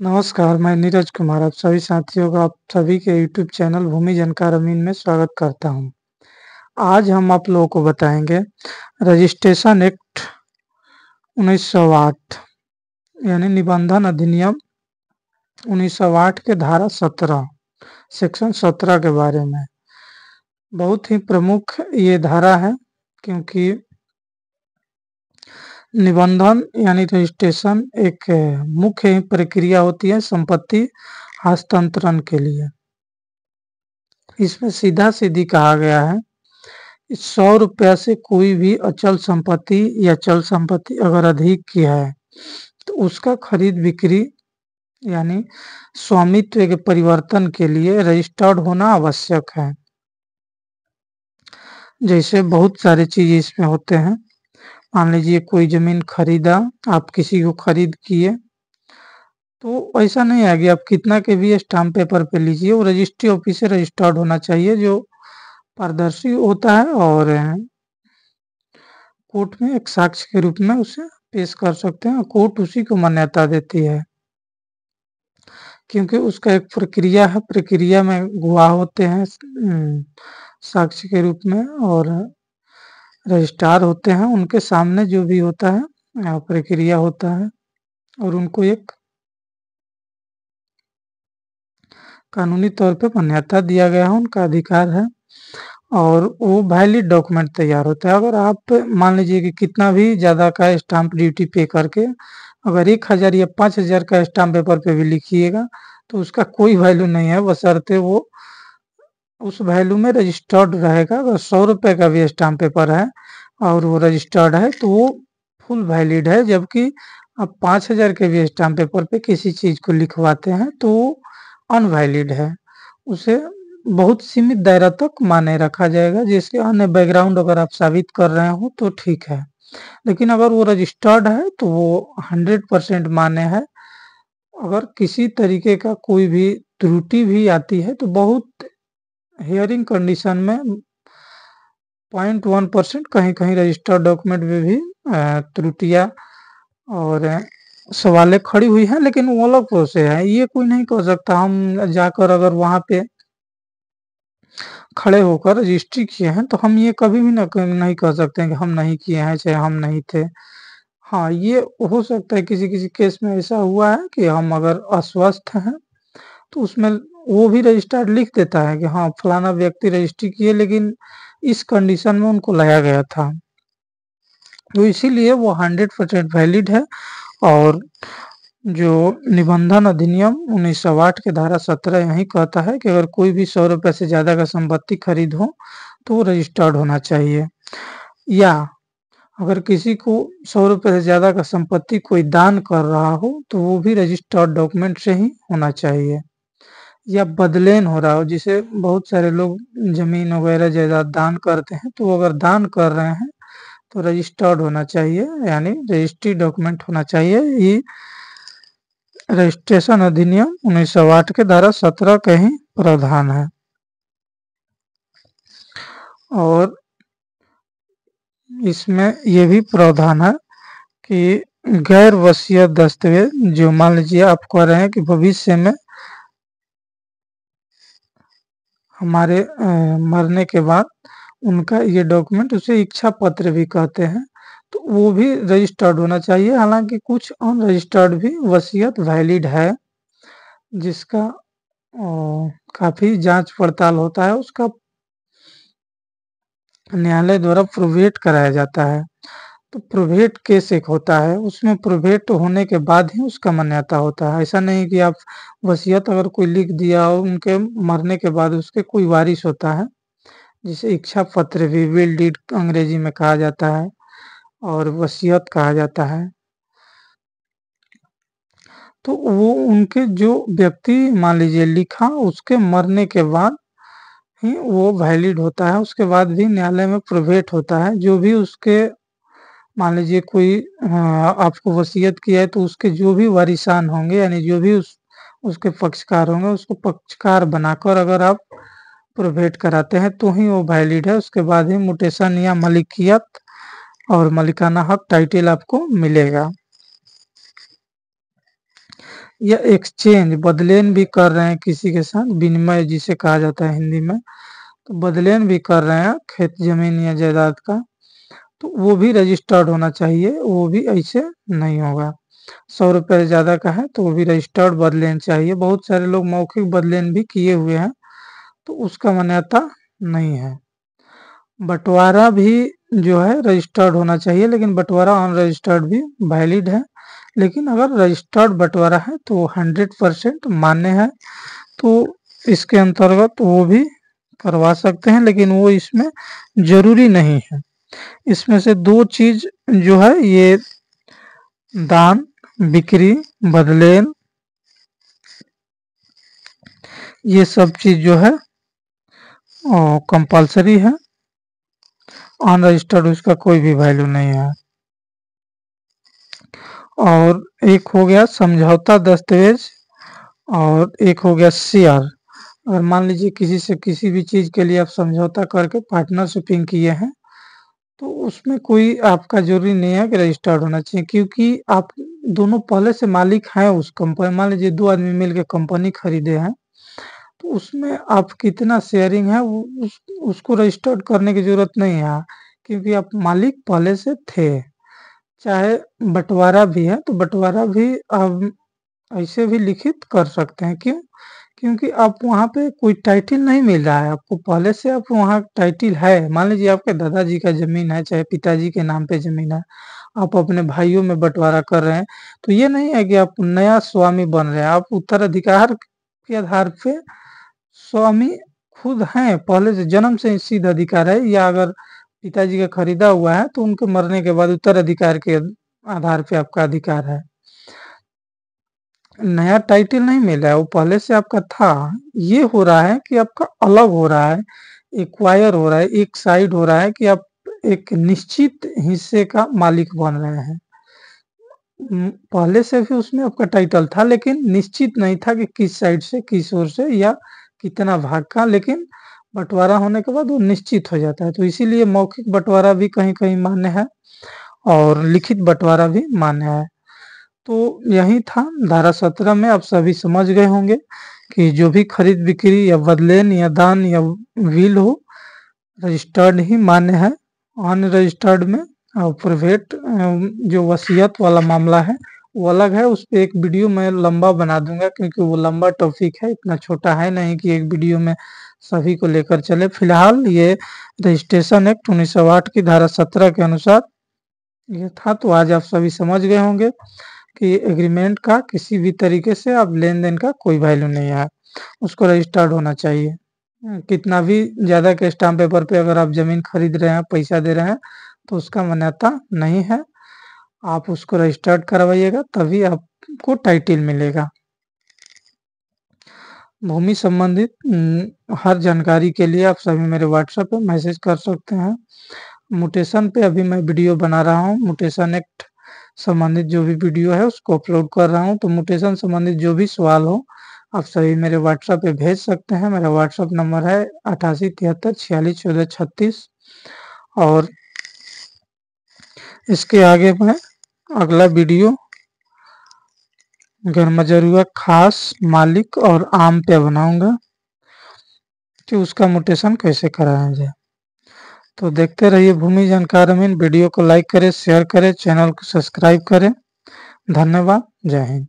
नमस्कार, मैं नीरज कुमार आप सभी साथियों का आप सभी के यूट्यूब चैनल भूमि जानकार अमीन में स्वागत करता हूँ। आज हम आप लोगों को बताएँगे रजिस्ट्रेशन एक्ट 1908 यानी निबंधन अधिनियम 1908 के धारा 17 सेक्शन 17 के बारे में। बहुत ही प्रमुख ये धारा है क्योंकि निबंधन यानी रजिस्ट्रेशन एक मुख्य प्रक्रिया होती है संपत्ति हस्तांतरण के लिए। इसमें सीधा-सीधी कहा गया है कि ₹100 से कोई भी अचल संपत्ति या चल संपत्ति अगर अधिक की है, तो उसका खरीद-बिक्री यानी स्वामित्व के परिवर्तन के लिए रजिस्टर्ड होना आवश्यक है। जैसे बहुत सारे चीज़ इसमें होते हैं। मान लीजिए कोई ज़मीन खरीदा, आप किसी को खरीद किए, तो ऐसा नहीं है कि आप कितना के भी स्टाम्प पेपर पे लीजिए, वो रजिस्ट्री ऑफिस से रजिस्टर्ड होना चाहिए जो पारदर्शी होता है और कोर्ट में एक साक्ष्य के रूप में उसे पेश कर सकते हैं और कोर्ट उसी को मान्यता देती है। क्योंकि उसका एक प्रक्रिया है, प्रक्रिया में गवाह होते हैं साक्ष्य के रूप में और रजिस्ट्रार होते हैं, उनके सामने जो भी होता है प्रक्रिया होता है और उनको एक कानूनी तौर पे मान्यता दिया गया है, उनका अधिकार है और वो वैलिड डॉक्यूमेंट तैयार होता है। अगर आप मान लीजिए कि कितना भी ज़्यादा का स्टाम्प ड्यूटी पे करके अगर 1000 या 5000 का स्टाम्प पेपर पे भी लिखिएगा, तो उसका कोई वैल्यू नहीं है बशर्ते वो उस वैल्यू में रजिस्टर्ड रहेगा। अगर ₹100 का भी स्टाम्प पेपर है और वो रजिस्टर्ड है, तो वो फुल वैलिड है, जबकि आप 5000 के भी स्टाम्प पेपर पे किसी चीज़ को लिखवाते हैं, तो वो अनवैलिड है। उसे बहुत सीमित दायरा तक मान्य रखा जाएगा, जिसके अन्य बैकग्राउंड अगर आप साबित कर रहे हो तो ठीक है। लेकिन अगर वो रजिस्टर्ड है तो वो 100% मान्य है। अगर किसी तरीके का कोई भी त्रुटि भी आती है तो बहुत हियरिंग कंडीशन में 0.1% कहीं-कहीं रजिस्टर्ड डॉक्यूमेंट में भी त्रुटियाँ और सवालें खड़ी हुई हैं, लेकिन वो अलग प्रोसेस है। ये कोई नहीं कह सकता हम जाकर अगर वहाँ पे खड़े होकर रजिस्ट्री किए हैं, तो हम ये कभी भी नहीं कह सकते हैं कि हम नहीं किए हैं, चाहे हम नहीं थे। हाँ, ये हो सकता है किसी-किसी केस में ऐसा हुआ है कि हम अगर अस्वस्थ हैं, तो उसमें वो भी रजिस्ट्रार लिख देता है कि हाँ, फलाना व्यक्ति रजिस्ट्री किए लेकिन इस कंडीशन में उनको लाया गया था। तो इसीलिए वो 100% वैलिड है और जो निबंधन अधिनियम 1908 के धारा 17 यही कहता है कि अगर कोई भी ₹100 से ज़्यादा का संपत्ति खरीद हो, तो वो रजिस्टर्ड होना चाहिए। या अगर किसी को ₹100 से ज़्यादा का संपत्ति कोई दान कर रहा हो, तो वो भी रजिस्टर्ड डॉक्यूमेंट से ही होना चाहिए। या बदलेन हो रहा हो, जिसे बहुत सारे लोग ज़मीन वगैरह जायदाद दान करते हैं, तो वो अगर दान कर रहे हैं, तो रजिस्टर्ड होना चाहिए, यानी रजिस्ट्री डॉक्यूमेंट होना चाहिए। ये रजिस्ट्रेशन अधिनियम 1908 के धारा 17 के ही प्रावधान है। और इसमें ये भी प्रावधान है कि गैर वसीयत दस्तावेज जो मान लीजिए आप कह रहे हैं कि भविष्य में हमारे मरने के बाद उनका ये डॉक्यूमेंट उसे इच्छा पत्र भी कहते हैं, तो वो भी रजिस्टर्ड होना चाहिए। हालाँकि कुछ अनरजिस्टर्ड भी वसीयत वैलिड है, जिसका काफ़ी जाँच-पड़ताल होता है, उसका न्यायालय द्वारा प्रोवेट कराया जाता है। तो प्रोवेट केस एक होता है, उसमें प्रोवेट होने के बाद ही उसका मान्यता होता है। ऐसा नहीं कि आप वसीयत अगर कोई लिख दिया और उनके मरने के बाद उसके कोई वारिस होता है, जिसे इच्छा पत्र भी विल डीड अंग्रेजी में कहा जाता है और वसीयत कहा जाता है। तो वो उनके जो व्यक्ति मान लीजिए लिखा उसके मरने के बाद ही वो वैलिड होता है, उसके बाद भी न्यायालय में प्रोवेट होता है। जो भी उसके मान लीजिए कोई आपको वसीयत किया है तो उसके जो भी वारिसान होंगे यानी जो भी उसके पक्षकार होंगे, उसको पक्षकार बनाकर अगर आप प्रोवेट कराते हैं तो ही वो वैलिड है। उसके बाद ही म्यूटेशन या मलिकियत और मालिकाना हक टाइटल आपको मिलेगा। या एक्सचेंज बदलेन भी कर रहे हैं किसी के साथ, विनिमय जिसे कहा जाता है हिंदी में, तो बदलेन भी कर रहे हैं खेत जमीन या जायदाद का, तो वो भी रजिस्टर्ड होना चाहिए, वो भी ऐसे नहीं होगा। 100 रुपये से ज़्यादा का है तो वो भी रजिस्टर्ड बदलेन चाहिए। बहुत सारे लोग मौखिक बदलेन भी किए हुए हैं, तो उसका मान्यता नहीं है। बँटवारा भी जो है रजिस्टर्ड होना चाहिए, लेकिन बँटवारा अनरजिस्टर्ड भी वैलिड है। लेकिन अगर रजिस्टर्ड बँटवारा है तो 100% मान्य है, तो इसके अंतर्गत वो भी करवा सकते हैं, लेकिन वो इसमें ज़रूरी नहीं है। इसमें से 2 चीज़ जो है ये दान, बिक्री, बदलेन, ये सब चीज़ जो है कंपल्सरी है। अनरजिस्टर्ड उसका कोई भी वैल्यू नहीं है। और एक हो गया समझौता दस्तावेज और एक हो गया शेयर। अगर मान लीजिए किसी से किसी भी चीज़ के लिए आप समझौता करके पार्टनरशिपिंग किए हैं, तो उसमें कोई आपका ज़रूरी नहीं है कि रजिस्टर्ड होना चाहिए, क्योंकि आप दोनों पहले से मालिक हैं उस कंपनी। मान लीजिए 2 आदमी मिल के कंपनी खरीदे हैं, तो उसमें आप कितना शेयरिंग है वो उसको रजिस्टर्ड करने की ज़रूरत नहीं है, क्योंकि आप मालिक पहले से थे। चाहे बँटवारा भी है तो बँटवारा भी आप ऐसे भी लिखित कर सकते हैं। क्यों? क्योंकि आप वहाँ पे कोई टाइटल नहीं मिल रहा है आपको, पहले से आप वहाँ टाइटल है। मान लीजिए आपके दादाजी का ज़मीन है, चाहे पिताजी के नाम पे ज़मीन है, आप अपने भाइयों में बँटवारा कर रहे हैं, तो ये नहीं है कि आप नया स्वामी बन रहे हैं, आप उत्तराधिकार के आधार पे स्वामी खुद हैं, पहले से जन्म से सिद्ध अधिकार है। या अगर पिताजी का खरीदा हुआ है तो उनके मरने के बाद उत्तराधिकार के आधार पे आपका अधिकार है। नया टाइटल नहीं मिला है, वो पहले से आपका था। ये हो रहा है कि आपका अलग हो रहा है, एक्वायर हो रहा है, एक साइड हो रहा है कि आप एक निश्चित हिस्से का मालिक बन रहे हैं। पहले से भी उसमें आपका टाइटल था, लेकिन निश्चित नहीं था कि किस साइड से, किस ओर से या कितना भाग का, लेकिन बँटवारा होने के बाद वो निश्चित हो जाता है। तो इसीलिए मौखिक बँटवारा भी कहीं-कहीं मान्य है और लिखित बँटवारा भी मान्य है। तो यही था धारा 17 में। आप सभी समझ गए होंगे कि जो भी खरीद-बिक्री या बदलेन या दान या विल हो, रजिस्टर्ड ही मान्य है। अनरजिस्टर्ड में प्राइवेट जो वसीयत वाला मामला है वो अलग है। उस पे एक वीडियो मैं लंबा बना दूँगा, क्योंकि वो लंबा टॉपिक है, इतना छोटा है नहीं कि एक वीडियो में सभी को लेकर चले। फिलहाल ये रजिस्ट्रेशन एक्ट 1908 की धारा 17 के अनुसार ये था। तो आज आप सभी समझ गए होंगे कि एग्रीमेंट का किसी भी तरीके से अब लेन-देन का कोई वैल्यू नहीं है, उसको रजिस्टर्ड होना चाहिए। कितना भी ज़्यादा के स्टाम्प पेपर पे अगर आप ज़मीन खरीद रहे हैं, पैसा दे रहे हैं, तो उसका मान्यता नहीं है। आप उसको रजिस्टर्ड करवाइएगा, तभी आपको टाइटल मिलेगा। भूमि संबंधित हर जानकारी के लिए आप सभी मेरे व्हाट्सएप पे मैसेज कर सकते हैं। म्यूटेशन पे अभी मैं वीडियो बना रहा हूँ, म्यूटेशन एक्ट संबंधित जो भी वीडियो है उसको अपलोड कर रहा हूँ। तो म्यूटेशन संबंधित जो भी सवाल हो, आप सभी मेरे व्हाट्सएप पे भेज सकते हैं। मेरा व्हाट्सएप नंबर है 8873461436। और इसके आगे मैं अगला वीडियो गैरमजरूआ खास मालिक और आम पे बनाऊँगा कि उसका म्यूटेशन कैसे कराया जाए। तो देखते रहिए भूमि जानकार अमीन। वीडियो को लाइक करें, शेयर करें, चैनल को सब्सक्राइब करें। धन्यवाद। जय हिंद।